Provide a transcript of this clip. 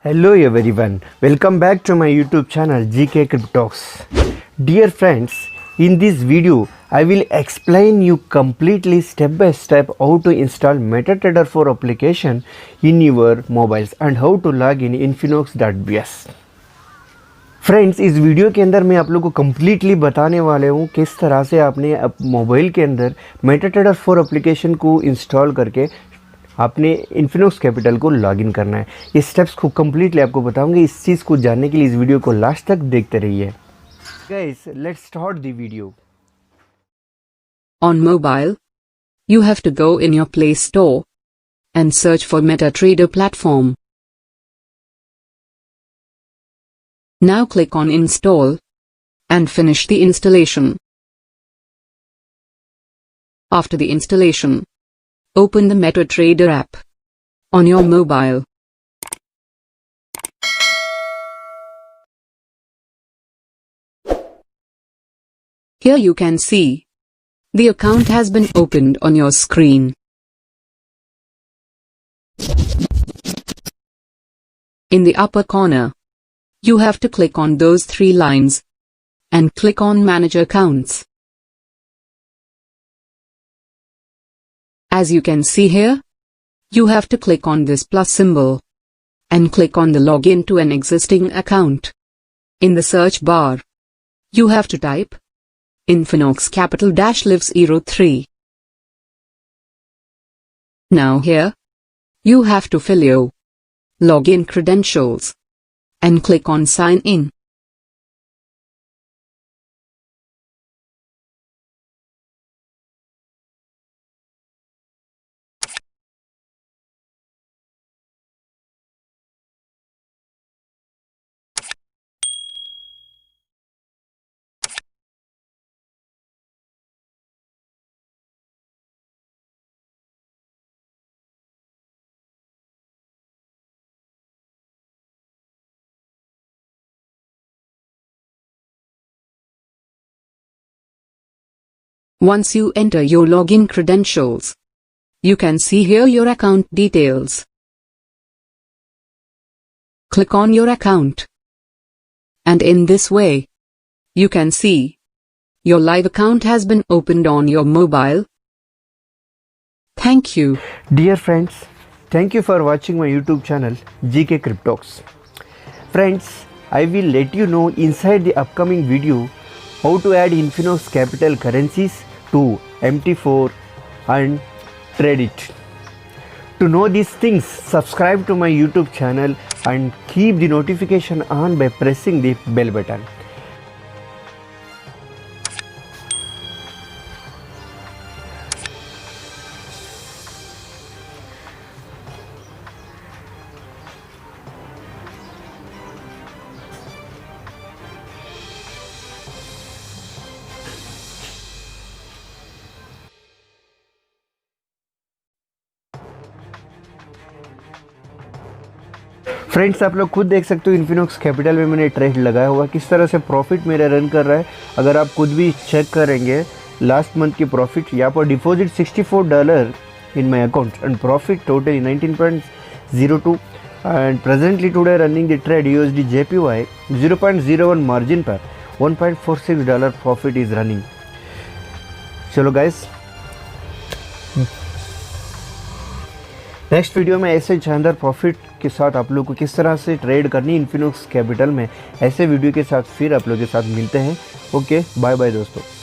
Hello everyone, welcome back to my YouTube channel Gkcryptox. Dear friends, in this video I will explain you completely step by step how to install Metatrader4 application in your mobiles and how to log in Infinox.bs. Friends, इस video के अंदर मैं आप लोगों को completely बताने वाले हूँ किस तरह से आपने मोबाइल के अंदर Metatrader4 एप्लीकेशन को इंस्टॉल करके आपने इन्फिनॉक्स कैपिटल को लॉगिन करना है। ये स्टेप्स को कम्प्लीटली आपको बताऊंगे। इस चीज़ को जानने के लिए इस वीडियो को लास्ट तक देखते रहिए। Guys, let's start the video. On mobile, you have to go in your Play Store and search for MetaTrader platform. Now click on Install and finish the installation. After the installation, open the Metatrader app on your mobile. Here you can see the account has been opened on your screen. In the upper corner, you have to click on those three lines and click on Manage Accounts. As you can see here, you have to click on this plus symbol and click on the login to an existing account. In the search bar, you have to type Infinox _𝐿𝐵𝐻03. Now here, you have to fill your login credentials and click on Sign In. Once you enter your login credentials, you can see here your account details. Click on your account. And in this way, you can see your live account has been opened on your mobile. Thank you. Dear friends, thank you for watching my YouTube channel Gkcryptox. Friends, I will let you know inside the upcoming video how to add Infinox capital currencies to Mt4 and trade it. To know these things, subscribe to my YouTube channel and keep the notification on by pressing the bell button. Friends, आप लोग खुद देख सकते हो इन्फिनॉक्स capital में मैंने trade लगाया हुआ, किस तरह से प्रॉफिट मेरा रन कर रहा है। अगर आप खुद भी चेक करेंगे लास्ट मंथ की प्रॉफिट, यहाँ पर deposit $64 in my account and profit totally 19.02 and presently today running the trade USD/JPY 0.01 margin पर $1.46 प्रॉफिट इज रनिंग। चलो गाइस, नेक्स्ट वीडियो में ऐसे शानदार प्रॉफिट के साथ आप लोग को किस तरह से ट्रेड करनी इन्फिनॉक्स कैपिटल में, ऐसे वीडियो के साथ फिर आप लोग के साथ मिलते हैं। ओके, बाय बाय दोस्तों।